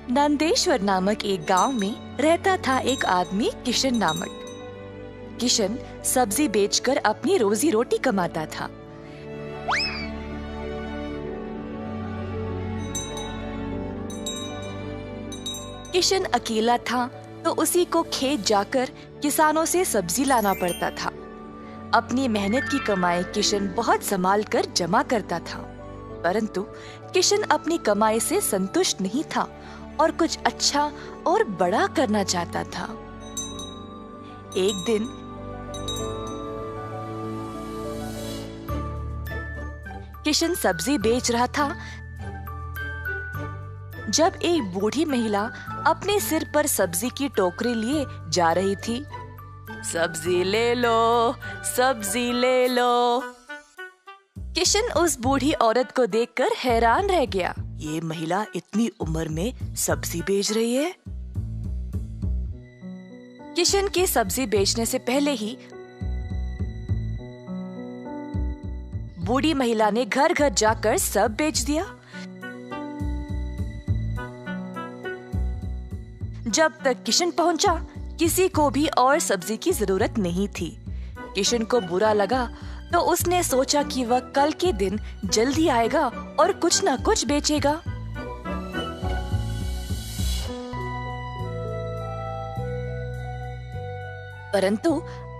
नंदेश्वर नामक एक गांव में रहता था एक आदमी किशन नामक। किशन सब्जी बेचकर अपनी रोजी रोटी कमाता था। किशन अकेला था तो उसी को खेत जाकर किसानों से सब्जी लाना पड़ता था। अपनी मेहनत की कमाई किशन बहुत संभाल कर जमा करता था, परंतु किशन अपनी कमाई से संतुष्ट नहीं था और कुछ अच्छा और बड़ा करना चाहता था। एक दिन किशन सब्जी बेच रहा था जब एक बूढ़ी महिला अपने सिर पर सब्जी की टोकरी लिए जा रही थी। सब्जी ले लो, सब्जी ले लो। किशन उस बूढ़ी औरत को देखकर हैरान रह गया। ये महिला इतनी उम्र में सब्जी बेच रही है। किशन के सब्जी बेचने से पहले ही बूढ़ी महिला ने घर घर जाकर सब बेच दिया। जब तक किशन पहुंचा, किसी को भी और सब्जी की जरूरत नहीं थी। किशन को बुरा लगा तो उसने सोचा कि वह कल के दिन जल्दी आएगा और कुछ न कुछ बेचेगा। परंतु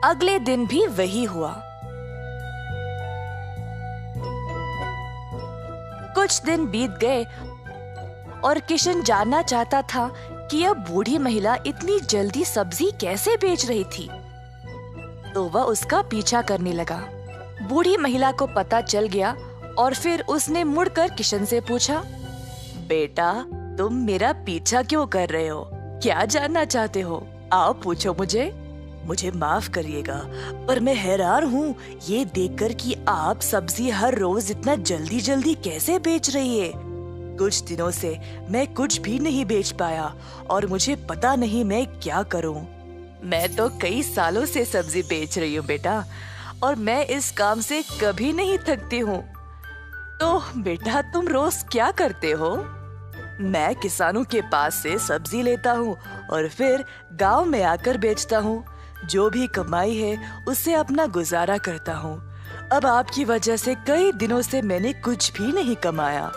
अगले दिन भी वही हुआ। कुछ दिन बीत गए और किशन जानना चाहता था कि यह बूढ़ी महिला इतनी जल्दी सब्जी कैसे बेच रही थी, तो वह उसका पीछा करने लगा। बूढ़ी महिला को पता चल गया और फिर उसने मुड़कर किशन से पूछा, बेटा, तुम मेरा पीछा क्यों कर रहे हो? क्या जानना चाहते हो? आओ पूछो मुझे। मुझे माफ करिएगा, पर मैं हैरान हूँ ये देखकर कि आप सब्जी हर रोज इतना जल्दी जल्दी कैसे बेच रही है। कुछ दिनों से मैं कुछ भी नहीं बेच पाया और मुझे पता नहीं मैं क्या करूं। मैं तो कई सालों से सब्जी बेच रही हूँ बेटा, और मैं इस काम से कभी नहीं थकती हूँ। तो बेटा, तुम रोज क्या करते हो? मैं किसानों के पास से सब्जी लेता हूँ और फिर गांव में आकर बेचता हूँ। जो भी कमाई है उससे अपना गुजारा करता हूँ। अब आपकी वजह से कई दिनों से मैंने कुछ भी नहीं कमाया।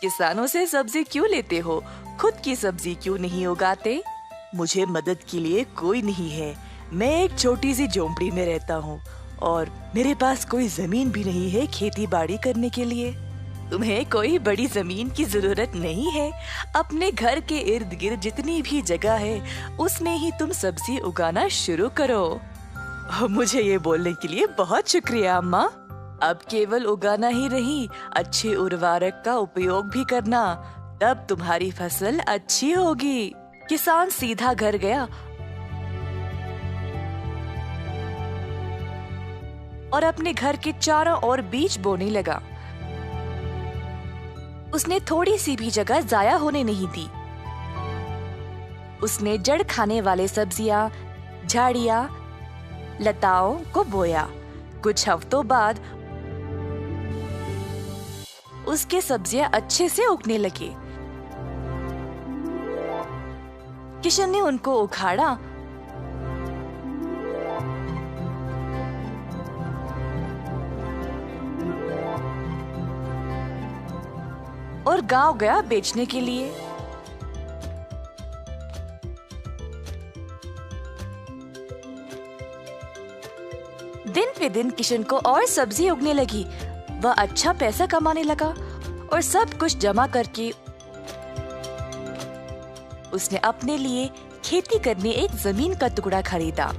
किसानों से सब्जी क्यों लेते हो? खुद की सब्जी क्यों नहीं उगाते? मुझे मदद के लिए कोई नहीं है। मैं एक छोटी सी झोंपड़ी में रहता हूँ और मेरे पास कोई जमीन भी नहीं है खेती बाड़ी करने के लिए। तुम्हें कोई बड़ी जमीन की जरूरत नहीं है। अपने घर के इर्द गिर्द जितनी भी जगह है उसमें ही तुम सब्जी उगाना शुरू करो। मुझे ये बोलने के लिए बहुत शुक्रिया अम्मा। अब केवल उगाना ही नहीं, अच्छे उर्वरक का उपयोग भी करना, तब तुम्हारी फसल अच्छी होगी। किसान सीधा घर गया और अपने घर के चारों ओर बीज बोने लगा। उसने थोड़ी सी भी जगह जाया होने नहीं दी। उसने जड़ खाने वाले सब्जियां, झाड़ियां, लताओं को बोया। कुछ हफ्तों बाद उसके सब्जियां अच्छे से उगने लगी। किशन ने उनको उखाड़ा और गांव गया बेचने के लिए। दिन पे दिन किशन को और सब्जी उगने लगी। वह अच्छा पैसा कमाने लगा और सब कुछ जमा करके उसने अपने लिए खेती करने एक जमीन का टुकड़ा खरीदा।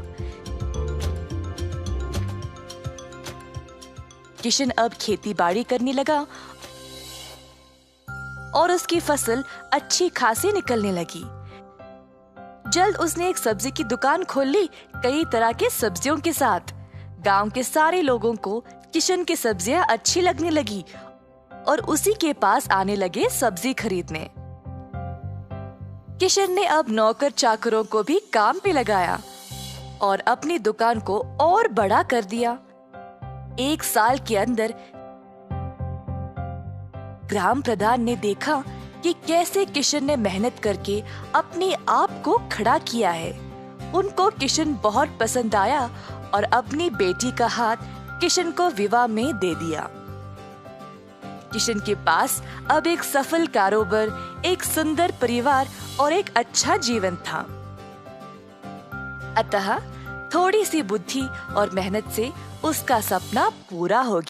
किशन अब खेती बाड़ी करने लगा और उसकी फसल अच्छी खासी निकलने लगी। जल्द उसने एक सब्जी की दुकान खोल ली, कई तरह के सब्जियों के साथ। गांव के सारे लोगों को किशन की सब्जियां अच्छी लगने लगी और उसी के पास आने लगे सब्जी खरीदने। किशन ने अब नौकर चाकरों को भी काम पे लगाया और अपनी दुकान को और बड़ा कर दिया। एक साल के अंदर ग्राम प्रधान ने देखा कि कैसे किशन ने मेहनत करके अपने आप को खड़ा किया है। उनको किशन बहुत पसंद आया और अपनी बेटी का हाथ किशन को विवाह में दे दिया। किशन के पास अब एक सफल कारोबार, एक सुंदर परिवार और एक अच्छा जीवन था। अतः थोड़ी सी बुद्धि और मेहनत से उसका सपना पूरा हो